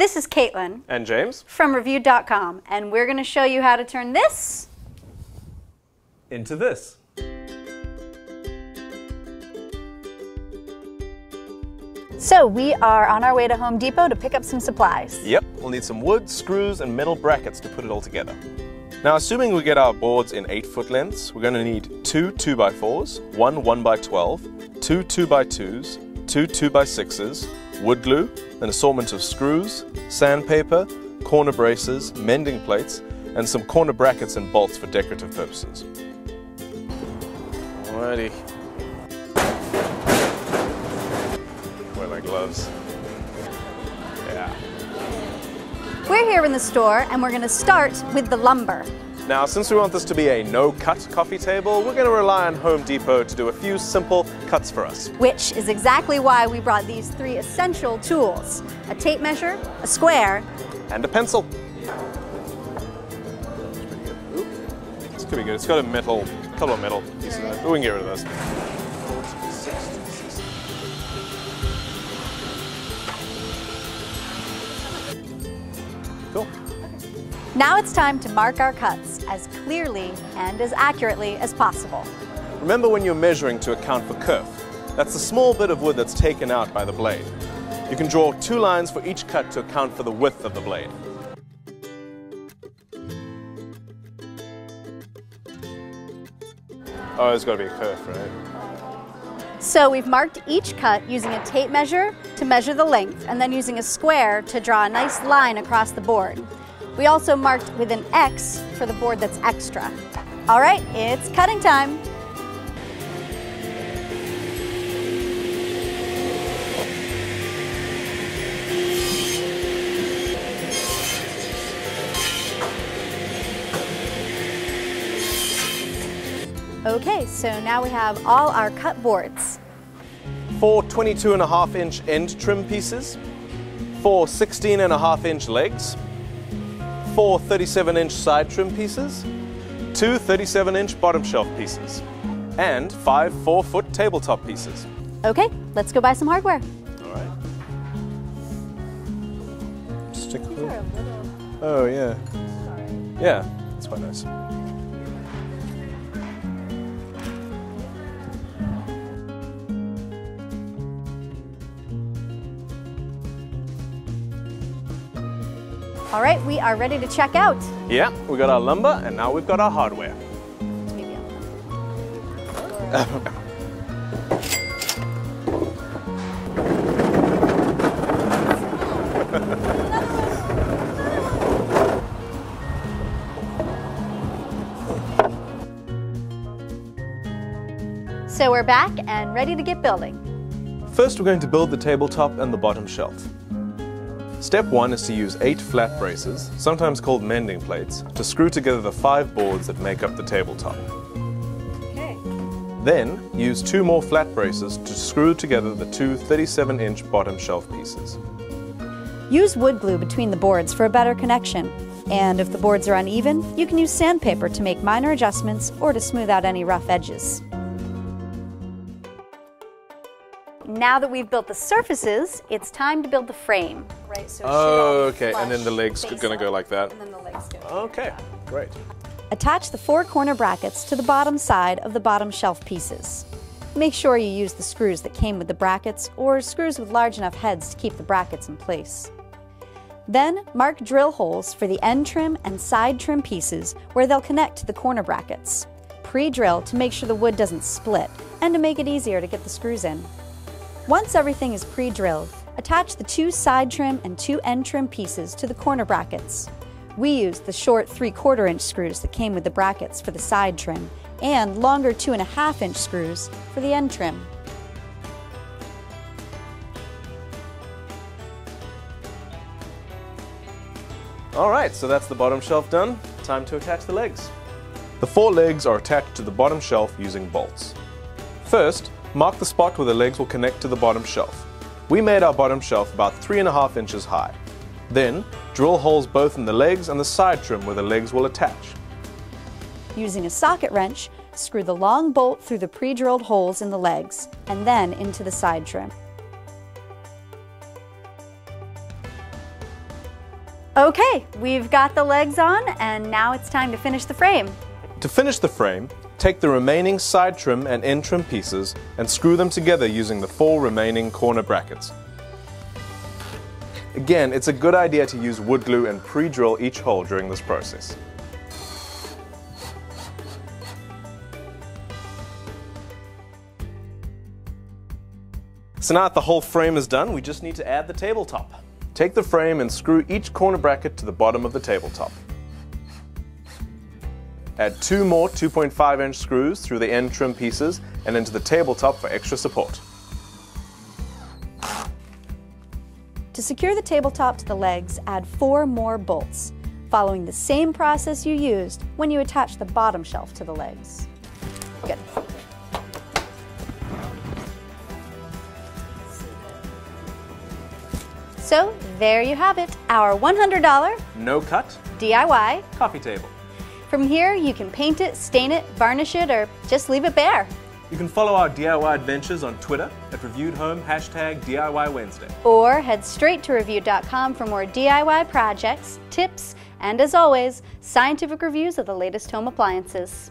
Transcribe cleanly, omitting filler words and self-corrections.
This is Caitlin and James from Review.com, and we're going to show you how to turn this into this. So we are on our way to Home Depot to pick up some supplies. Yep, we'll need some wood, screws, and metal brackets to put it all together. Now, assuming we get our boards in 8-foot lengths, we're going to need 2 2x4s, 1 1x12, 2 2x2s, 2 2x6s, wood glue, an assortment of screws, sandpaper, corner braces, mending plates, and some corner brackets and bolts for decorative purposes. Alrighty. Wear my gloves. Yeah. We're here in the store and we're going to start with the lumber. Now, since we want this to be a no-cut coffee table, we're going to rely on Home Depot to do a few simple cuts for us. Which is exactly why we brought these 3 essential tools: a tape measure, a square, and a pencil. This could be good. It's got a couple of metal pieces in it. We can get rid of those. Cool. Now it's time to mark our cuts as clearly and as accurately as possible. Remember when you're measuring to account for kerf. That's the small bit of wood that's taken out by the blade. You can draw 2 lines for each cut to account for the width of the blade. Oh, there's got to be a kerf, right? So we've marked each cut using a tape measure to measure the length, and then using a square to draw a nice line across the board. We also marked with an X for the board that's extra. All right, it's cutting time. Okay, so now we have all our cut boards. 4 22.5-inch end trim pieces, 4 16.5-inch legs, 4 37-inch side trim pieces, 2 37-inch bottom shelf pieces, and 5 4-foot tabletop pieces. Okay, let's go buy some hardware. All right. Stick with it. Oh, yeah. Yeah, that's quite nice. All right, we are ready to check out. Yeah, we got our lumber and now we've got our hardware. So we're back and ready to get building. First, we're going to build the tabletop and the bottom shelf. Step 1 is to use 8 flat braces, sometimes called mending plates, to screw together the 5 boards that make up the tabletop. Okay. Then, use 2 more flat braces to screw together the 2 37-inch bottom shelf pieces. Use wood glue between the boards for a better connection. And if the boards are uneven, you can use sandpaper to make minor adjustments or to smooth out any rough edges. Now that we've built the surfaces, it's time to build the frame. Right, so okay, and then the legs are going to go like that. And then the legs go. Okay, great. Attach the 4 corner brackets to the bottom side of the bottom shelf pieces. Make sure you use the screws that came with the brackets or screws with large enough heads to keep the brackets in place. Then mark drill holes for the end trim and side trim pieces where they'll connect to the corner brackets. Pre-drill to make sure the wood doesn't split and to make it easier to get the screws in. Once everything is pre-drilled, attach the 2 side trim and 2 end trim pieces to the corner brackets. We used the short 3/4-inch screws that came with the brackets for the side trim and longer 2.5-inch screws for the end trim. All right, so that's the bottom shelf done. Time to attach the legs. The 4 legs are attached to the bottom shelf using bolts. First, mark the spot where the legs will connect to the bottom shelf. We made our bottom shelf about 3.5 inches high. Then, drill holes both in the legs and the side trim where the legs will attach. Using a socket wrench, screw the long bolt through the pre-drilled holes in the legs and then into the side trim. Okay, we've got the legs on, and now it's time to finish the frame. To finish the frame, take the remaining side trim and end trim pieces and screw them together using the 4 remaining corner brackets. Again, it's a good idea to use wood glue and pre-drill each hole during this process. So now that the whole frame is done, we just need to add the tabletop. Take the frame and screw each corner bracket to the bottom of the tabletop. Add 2 more 2.5-inch screws through the end trim pieces and into the tabletop for extra support. To secure the tabletop to the legs, add 4 more bolts, following the same process you used when you attached the bottom shelf to the legs. Good. So, there you have it, our $100 No cut DIY. coffee table. From here, you can paint it, stain it, varnish it, or just leave it bare. You can follow our DIY adventures on Twitter at ReviewedHome #DIY Wednesday. Or head straight to Reviewed.com for more DIY projects, tips, and as always, scientific reviews of the latest home appliances.